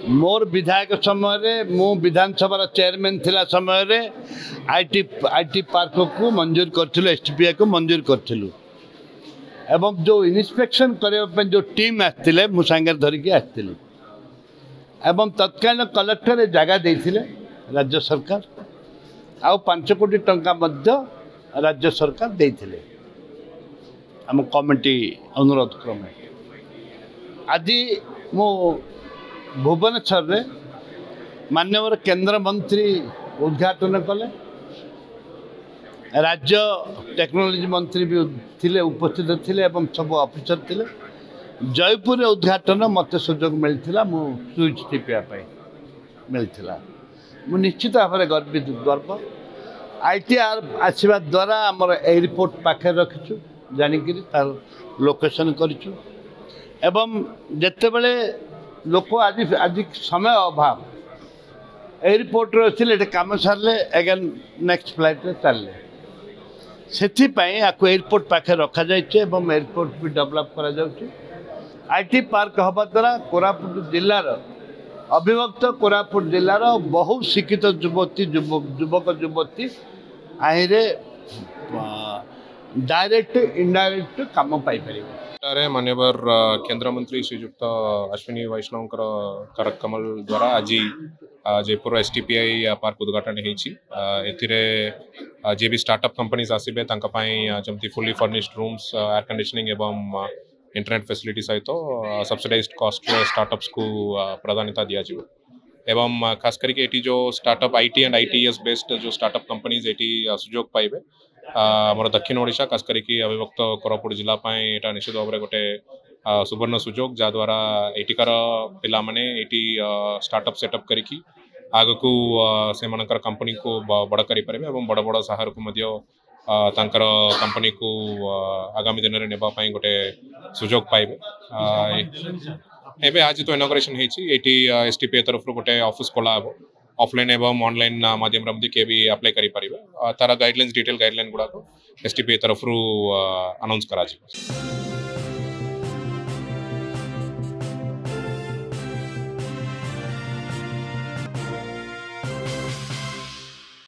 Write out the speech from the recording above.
मोर विधायक समय मु विधानसभा चेयरमैन थिला समय आईटी पार्क को मंजूर करूँ एसटीपीआई को मंजूर करूँ एवं जो इन्स्पेक्शन करने जो टीम आसते मुझे धरिकी आसती एवं तत्कालीन कलेक्टर जगह देते राज्य सरकार आउ 5 कोटी टंका मध्य राज्य सरकार देते आम कमिटी अनुरोध क्रमे आज मु भुवनेश्वर रे माननीय केंद्र मंत्री उद्घाटन कले राज्य टेक्नोलोजी मंत्री भी थिले उपस्थित थिले एवं सब ऑफिसर थिले जयपुर रे उद्घाटन मत सुजोग मिलथिला मु स्विच टिपिया पाई मिलथिला मु निश्चित भाव में गर्व आईटीआर आसवा द्वारा आमर एयरपोर्ट पाखे रखिछु जानिकरी तार लोकेशन करिछु एवं जते बेले लोक आज आज समय अभाव एयरपोर्ट रे काम सारे अगेन नेक्स्ट फ्लाइट रे चलले से आपको एयरपोर्ट पाखे रखा जाए एयरपोर्ट भी डेवलप करा जाउछि आईटी पार्क हवा द्वारा कोरापुट जिलार अविभक्त कोरापुट जिलार बहु शिक्षित युवती युवक युवती आहिरे डायरेक्ट इनडायरेक्ट काम पाई परिबे। मान्यवर केंद्र मंत्री श्रीयुक्त अश्विनी वैष्णव करकमल द्वारा आज जयपुर एसटीपीआई पार्क उद्घाटन जे भी स्टार्टअप कंपनीज आसबे जमती fully furnished rooms air conditioning एवं इंटरनेट फैसिलिटी सहित सब्सिडाइज्ड कॉस्ट स्टार्टअप्स को प्राधान्यता दिया एवं खास करके जो startup IT and ITS based जो स्टार्टअप कंपनीज ये सुजोग पाइबे आमर दक्षिण ओडिशा खास करके अविभक्त कोरापुट जिला यहाँ निश्चित भाव में गोटे सुवर्ण सुजोग जहाद्वारा एटिकार पिला माने एटी स्टार्टअप सेटअप करिकी आगकू से मनकर कंपनी को बड़ करि परिबे एवं बड़ बड़ शहर को मध्य तांकर कंपनी को आगामी दिन में नेबा पई गोटे सुजोग पाइबे। एबे आज तो इनॉग्रेशन हेची एसटीपीआई तरफ गोटे ऑफिस खोला हबो ऑफलाइन एवं ऑनलाइन माध्यम के भी अप्लाई करि परिबे तार गाइडलाइंस डिटेल गाइडलाइन गुडा एसटीपीआई तरफ अनाउंस करा।